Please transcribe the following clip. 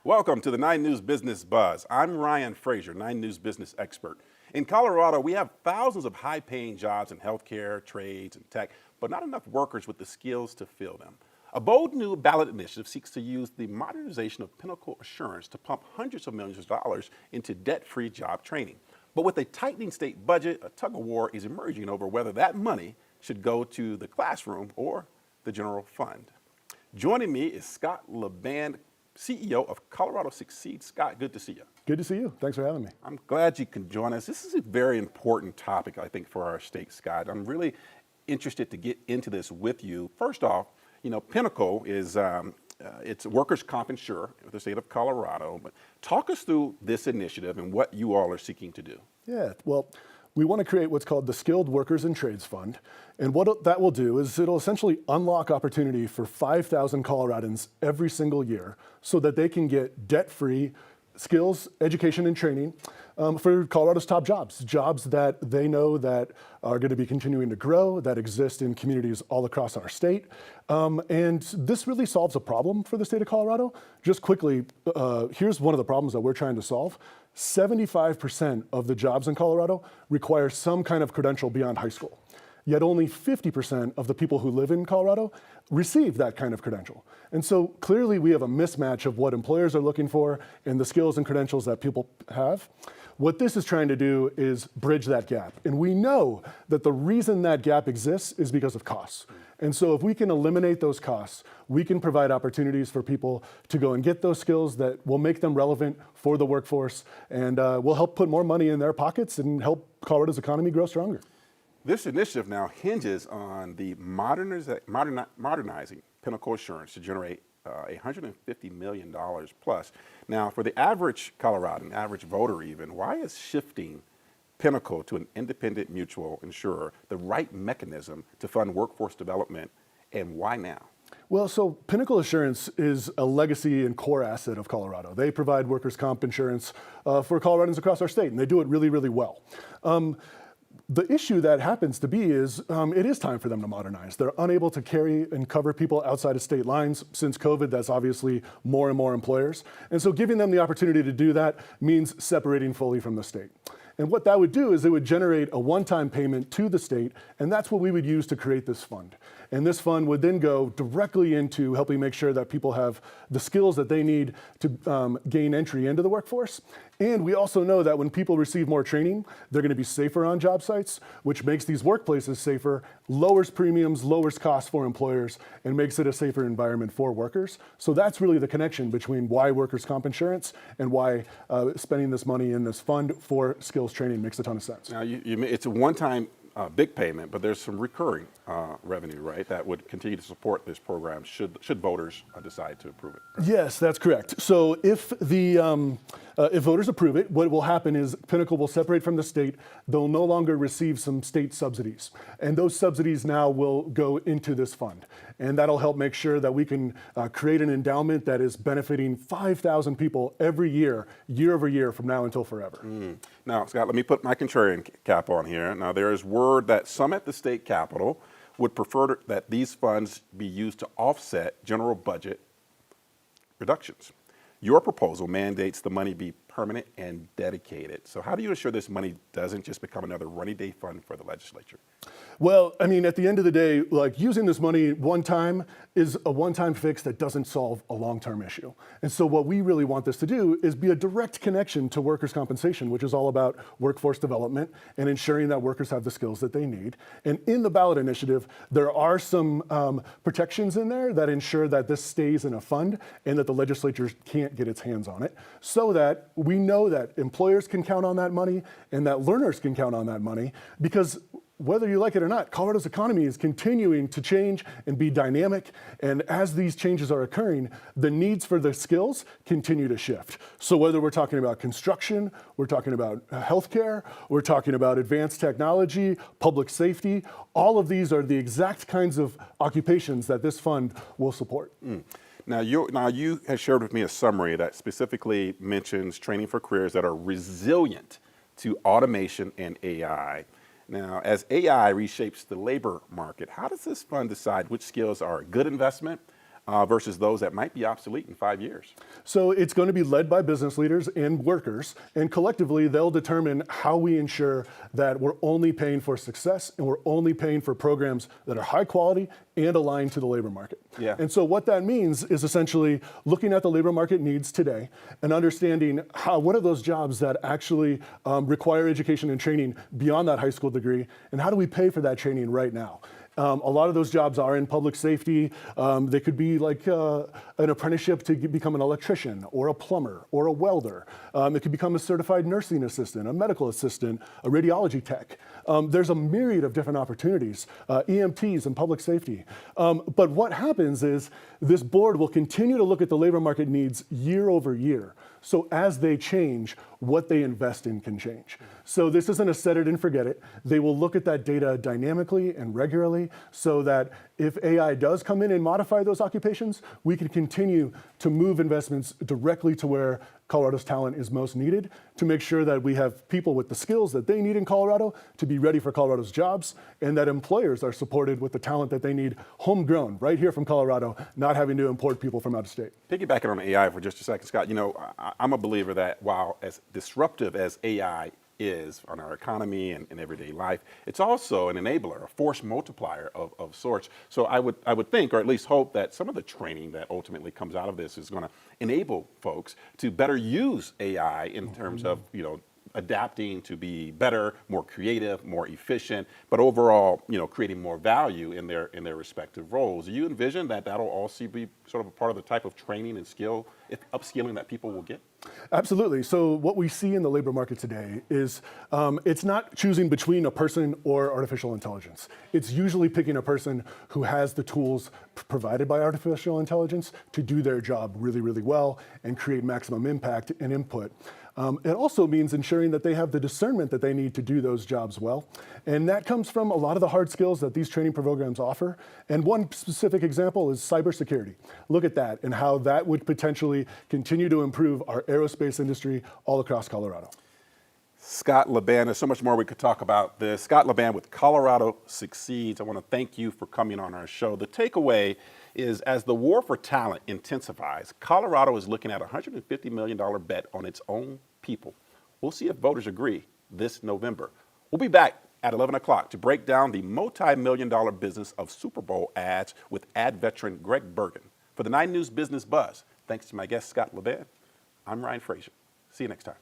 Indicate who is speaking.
Speaker 1: Welcome to the 9 News Business Buzz. I'm Ryan Frazier, 9 News business expert. In Colorado, we have thousands of high-paying jobs in healthcare, trades, and tech, but not enough workers with the skills to fill them. A bold new ballot initiative seeks to use the modernization of Pinnacle Assurance to pump hundreds of millions of dollars into debt-free job training. But with a tightening state budget, a tug-of-war is emerging over whether that money should go to the classroom or the general fund. Joining me is Scott LeBand, CEO of Colorado Succeeds. Scott, good to see you.
Speaker 2: Good to see you. Thanks for having me.
Speaker 1: I'm glad you can join us. This is a very important topic, I think, for our state, Scott. I'm really interested to get into this with you. First off, Pinnacle is it's a workers' comp insurer with the state of Colorado. But talk us through this initiative and what you all are seeking to do.
Speaker 2: Yeah, well, we want to create what's called the Skilled Workers and Trades Fund. And what that will do is it'll essentially unlock opportunity for 5,000 Coloradans every single year so that they can get debt-free skills, education, and training for Colorado's top jobs that they know that are going to be continuing to grow, that exist in communities all across our state. And this really solves a problem for the state of Colorado. Just quickly, here's one of the problems that we're trying to solve. 75% of the jobs in Colorado require some kind of credential beyond high school. Yet only 50% of the people who live in Colorado receive that kind of credential. And so clearly we have a mismatch of what employers are looking for and the skills and credentials that people have. What this is trying to do is bridge that gap. And we know that the reason that gap exists is because of costs. And so if we can eliminate those costs, we can provide opportunities for people to go and get those skills that will make them relevant for the workforce and will help put more money in their pockets and help Colorado's economy grow stronger.
Speaker 1: This initiative now hinges on the modernizing Pinnacle Assurance to generate $150 million plus. Now, for the average Coloradan, average voter even, why is shifting Pinnacle to an independent mutual insurer the right mechanism to fund workforce development, and why now?
Speaker 2: Well, so Pinnacle Assurance is a legacy and core asset of Colorado. They provide workers' comp insurance for Coloradans across our state, and they do it really, really well. The issue that happens to be is it is time for them to modernize. They're unable to carry and cover people outside of state lines. Since COVID, that's obviously more and more employers. And so giving them the opportunity to do that means separating fully from the state. And what that would do is it would generate a one-time payment to the state, and that's what we would use to create this fund. And this fund would then go directly into helping make sure that people have the skills that they need to gain entry into the workforce. And we also know that when people receive more training, they're going to be safer on job sites, which makes these workplaces safer, lowers premiums, lowers costs for employers, and makes it a safer environment for workers. So that's really the connection between why workers' comp insurance and why spending this money in this fund for skills training makes a ton of sense.
Speaker 1: Now, it's a one-time big payment, but there's some recurring revenue, right, that would continue to support this program should voters decide to approve it.
Speaker 2: Yes, that's correct. So if voters approve it, what will happen is Pinnacle will separate from the state. They'll no longer receive some state subsidies. And those subsidies now will go into this fund. And that'll help make sure that we can create an endowment that is benefiting 5,000 people every year, year over year, from now until forever.
Speaker 1: Now, Scott, let me put my contrarian cap on here. Now, there is word that some at the state capitol would prefer that these funds be used to offset general budget reductions. Your proposal mandates the money be permanent and dedicated. So how do you ensure this money doesn't just become another rainy day fund for the legislature?
Speaker 2: Well, I mean, at the end of the day, like using this money one time is a one-time fix that doesn't solve a long-term issue. And so what we really want this to do is be a direct connection to workers' compensation, which is all about workforce development and ensuring that workers have the skills that they need. And in the ballot initiative, there are some protections in there that ensure that this stays in a fund and that the legislature can't get its hands on it, so that we know that employers can count on that money and that learners can count on that money, because whether you like it or not, Colorado's economy is continuing to change and be dynamic. And as these changes are occurring, the needs for the skills continue to shift. So whether we're talking about construction, we're talking about healthcare, we're talking about advanced technology, public safety, all of these are the exact kinds of occupations that this fund will support.
Speaker 1: Now you have shared with me a summary that specifically mentions training for careers that are resilient to automation and AI. Now, as AI reshapes the labor market, how does this fund decide which skills are a good investment versus those that might be obsolete in 5 years?
Speaker 2: So it's going to be led by business leaders and workers, and collectively they'll determine how we ensure that we're only paying for success and we're only paying for programs that are high quality and aligned to the labor market.
Speaker 1: Yeah.
Speaker 2: And so what that means is essentially looking at the labor market needs today and understanding what are those jobs that actually require education and training beyond that high school degree, and how do we pay for that training right now? A lot of those jobs are in public safety. They could be like an apprenticeship to become an electrician or a plumber or a welder. It could become a certified nursing assistant, a medical assistant, a radiology tech. There's a myriad of different opportunities, EMTs and public safety. But what happens is this board will continue to look at the labor market needs year over year. So as they change, what they invest in can change. So this isn't a set it and forget it. They will look at that data dynamically and regularly so that if AI does come in and modify those occupations, we can continue to move investments directly to where Colorado's talent is most needed to make sure that we have people with the skills that they need in Colorado to be ready for Colorado's jobs, and that employers are supported with the talent that they need homegrown, right here from Colorado, not having to import people from out of state.
Speaker 1: Piggybacking on AI for just a second, Scott, I'm a believer that while as disruptive as AI is on our economy and everyday life, it's also an enabler, a force multiplier of sorts. So I would think, or at least hope, that some of the training that ultimately comes out of this is going to enable folks to better use AI in terms of, adapting to be better, more creative, more efficient, but overall, creating more value in their respective roles. Do you envision that that'll also be sort of a part of the type of training and upskilling that people will get?
Speaker 2: Absolutely. So what we see in the labor market today is it's not choosing between a person or artificial intelligence. It's usually picking a person who has the tools provided by artificial intelligence to do their job really, really well and create maximum impact and input. It also means ensuring that they have the discernment that they need to do those jobs well. And that comes from a lot of the hard skills that these training programs offer. And one specific example is cybersecurity. Look at that and how that would potentially continue to improve our aerospace industry all across Colorado.
Speaker 1: Scott Laban, there's so much more we could talk about this. Scott Laban with Colorado Succeeds. I want to thank you for coming on our show. The takeaway is, as the war for talent intensifies, Colorado is looking at a $150 million bet on its own people. We'll see if voters agree this November. We'll be back at 11 o'clock to break down the multi-million-dollar business of Super Bowl ads with ad veteran Greg Bergen. For the 9 News Business Buzz, thanks to my guest Scott Laban, I'm Ryan Frazier. See you next time.